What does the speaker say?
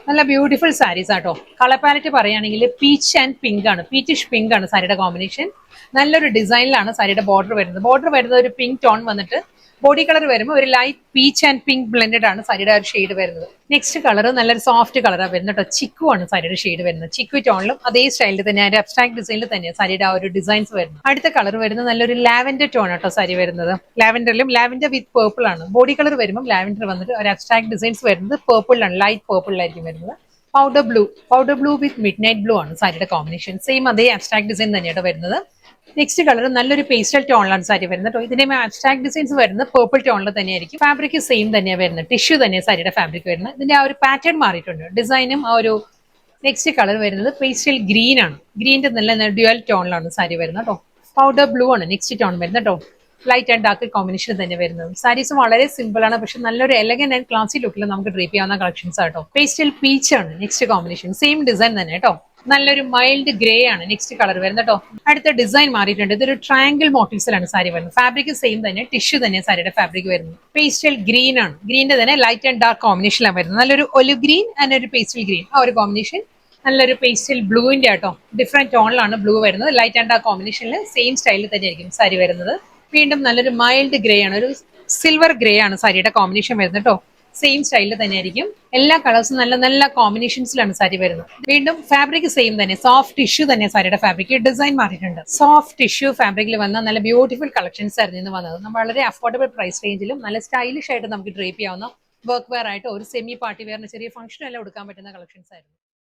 നല്ല ബ്യൂട്ടിഫുൾ സാരീസ് ആട്ടോ. Colour palette പറയുകയാണെങ്കിൽ പീച്ച് ആൻഡ് പിങ്ക് ആണ്, പീച്ചിഷ് പിങ്ക് ആണ് സാരിയുടെ കോമ്പിനേഷൻ. നല്ലൊരു ഡിസൈനിലാണ് സാരിയുടെ ബോർഡർ വരുന്നത്. ബോർഡർ വരുന്നത് ഒരു പിങ്ക് ടോൺ വന്നിട്ട് ബോഡി കളർ വരുമ്പോൾ ഒരു light peach and pink blended ആണ് സാരിയുടെ ഒരു ഷെയ്ഡ് വരുന്നത്. നെക്സ്റ്റ് കളർ നല്ലൊരു സോഫ്റ്റ് കളറാണ് വരുന്നത് കേട്ടോ. ചിക്കു ആണ് സാരിയുടെ ഷെയ്ഡ് വരുന്നത്. ചിക്കു ടോണിലും അതേ സ്റ്റൈലിൽ തന്നെ അതിന്റെ അബ്സ്ട്രാക്ട് ഡിസൈനിൽ തന്നെ സാരിയുടെ ആ ഒരു ഡിസൈൻസ് വരുന്നത്. അടുത്ത കളർ വരുന്നത് നല്ലൊരു ലാവൻഡർ ടോൺ ആട്ടോ സാരി വരുന്നത്. ലാവൻഡറിലും ലാവൻഡർ വിത്ത് പേർപ്പിൾ ആണ്. ബോഡി കളർ വരുമ്പോൾ ലാവൻഡർ വന്നിട്ട് ഒരു അബ്സ്ട്രാക്ട് ഡിസൈൻസ് വരുന്നത് പേർപ്പിളിലാണ്, ലൈറ്റ് പേർപ്പിളിലായിരിക്കും വരുന്നത്. പൗഡർ ബ്ലൂ വിത്ത് മിഡ് നൈറ്റ് ബ്ലൂ ആണ് സാരിയുടെ കോമ്പിനേഷൻ. സെയിം അതേ അബ്സ്ട്രാക്ട് ഡിസൈൻ തന്നെയാണ് വരുന്നത്. നെക്സ്റ്റ് കളർ നല്ലൊരു പേസ്റ്റൽ ടോണിലാണ് സാരി വരുന്നത് കേട്ടോ. ഇതിന്റെ അബ്സ്ട്രാക്ട് ഡിസൈൻസ് വരുന്നത് പേർപ്പിൾ ടോണിൽ തന്നെയായിരിക്കും. ഫാബ്രിക് സെയിം തന്നെയാണ് വരുന്നത്, ടിഷ്യൂ തന്നെയാണ് സാരിയുടെ ഫാബ്രിക് വരുന്നത്. ഇതിന്റെ ആ ഒരു പാറ്റേൺ മാറിയിട്ടുണ്ട്, ഡിസൈനും ആ ഒരു. നെക്സ്റ്റ് കളർ വരുന്നത് പേസ്റ്റൽ ഗ്രീൻ ആണ്. ഗ്രീനിന്റെ നല്ല ഡ്യുവൽ ടോണിലാണ് സാരി വരുന്നത് കേട്ടോ. പൗഡർ ബ്ലൂ ആണ് നെക്സ്റ്റ് ടോൺ വരുന്നത് കേട്ടോ. ലൈറ്റ് ആൻഡ് ഡാർക്ക് കോമ്പിനേഷൻ തന്നെ വരുന്നത്. സാരീസ് വളരെ സിമ്പിൾ ആണ്, പക്ഷെ നല്ലൊരു എലഗന്റ് ആൻഡ് ക്ലാസി ലുക്കിൽ നമുക്ക് ഡ്രേപ്പ് ചെയ്യാവുന്ന കളക്ഷൻസ് ആട്ടോ. പേസ്റ്റൽ പീച്ച് ആണ് നെക്സ്റ്റ് കോമ്പിനേഷൻ. സെയിം ഡിസൈൻ തന്നെ കേട്ടോ. നല്ലൊരു മൈൽഡ് ഗ്രേ ആണ് നെക്സ്റ്റ് കളർ വരുന്നത് കേട്ടോ. അടുത്ത ഡിസൈൻ മാറിയിട്ടുണ്ട്. ഇതൊരു ട്രയാങ്കിൾ മോട്ടീവ്സിലാണ് സാരി വരുന്നത്. ഫാബ്രിക് സെയിം തന്നെ, ടിഷ്യൂ തന്നെ സാരിയുടെ ഫാബ്രിക് വരുന്നത്. പേസ്റ്റൽ ഗ്രീൻ ആണ്. ഗ്രീനിന്റെ തന്നെ ലൈറ്റ് ആൻഡ് ഡാർക്ക് കോമ്പിനേഷനിലാണ് വരുന്നത്. നല്ലൊരു ഒലിവ് ഗ്രീൻ ആൻഡ് ഒരു പേസ്റ്റൽ ഗ്രീൻ, ആ ഒരു കോമ്പിനേഷൻ. നല്ലൊരു പേസ്റ്റൽ ബ്ലൂവിന്റെ ആട്ടോ. ഡിഫറെന്റ് ടോണിലാണ് ബ്ലൂ വരുന്നത്. ലൈറ്റ് ആൻഡ് ഡാർക്ക് കോമ്പിനേഷനിൽ സെയിം സ്റ്റൈലിൽ തന്നെ ആയിരിക്കും സാരി വരുന്നത്. വീണ്ടും നല്ലൊരു മൈൽഡ് ഗ്രേ ആണ്, ഒരു സിൽവർ ഗ്രേ ആണ് സാരിയുടെ കോമ്പിനേഷൻ വരുന്നത് കേട്ടോ. സെയിം സ്റ്റൈലിൽ തന്നെ ആയിരിക്കും. എല്ലാ കളേഴ്സും നല്ല നല്ല കോമ്പിനേഷൻസിലാണ് സാരി വരുന്നത്. വീണ്ടും ഫാബ്രിക് സെയിം തന്നെ, സോഫ്റ്റ് ടിഷ്യൂ തന്നെ സാരിയുടെ ഫാബ്രിക്. ഡിസൈൻ മാറിയിട്ടുണ്ട്. സോഫ്റ്റ് ടിഷ്യൂ ഫാബ്രിക്കിൽ വന്ന നല്ല ബ്യൂട്ടിഫുൾ കളക്ഷൻസ് ആയിരുന്നു ഇന്ന് വന്നത്. നമ്മൾ വളരെ അഫോർഡബിൾ പ്രൈസ് റേഞ്ചിലും നല്ല സ്റ്റൈലിഷ് ആയിട്ട് നമുക്ക് ഡ്രേപ്പ് ചെയ്യാവുന്ന വർക്ക് വെയർ ആയിട്ട് ഒരു സെമി പാർട്ടി വെയറിന് ചെറിയ ഫംഗ്ഷൻ എല്ലാം എടുക്കാൻ പറ്റുന്ന കളക്ഷൻസ് ആയിരുന്നു.